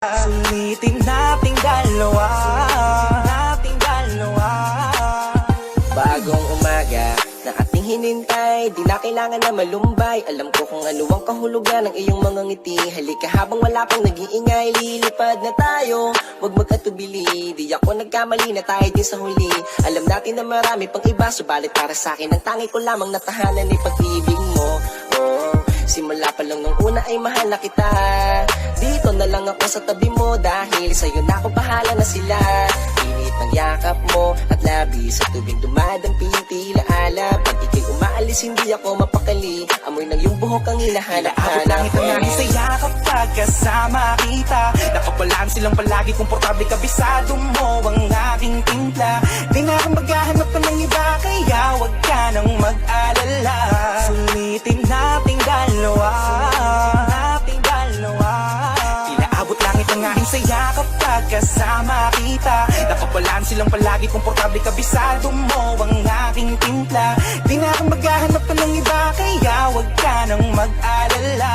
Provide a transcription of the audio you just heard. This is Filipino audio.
Sulitin nating dalawa. Bagong umaga na ating hinintay, di na kailangan na malumbay. Alam ko kung ano ang kahulugan ng iyong mga ngiti. Halika habang wala pang nag-iingay, lilipad na tayo, huwag magkatubili. Di ako nagkamali na tayo din sa huli. Alam natin na marami pang iba, subalit para sa akin ang tangi ko lamang natahanan ay pag-ibig mo. Simula pa lang nung una ay mahal na kita. Dito na lang ako sa tabi mo, dahil sa'yo na ako bahala na sila. Init ng yakap mo at labi sa tubig dumadamping tila alab. Pag ika'y umaalis hindi ako mapakali, amoy ng iyong buhok ang hinahanap-hanap. Langit ang aking saya kapag kasama kita. Nakapalaan silang palagi, komportable kabisado mo ang aking timpla. Di na akong maghahanap pa ng iba, kaya wag ka nang mag-alala. Sulitin nating dalawa. Tila abot langit ang aking saya kapag kasama kita. Nakapalaan silang palagi, komportable kabisado mo ang aking timpla. Di na akong maghahanap pa ng iba, kaya wag ka nang mag-alala.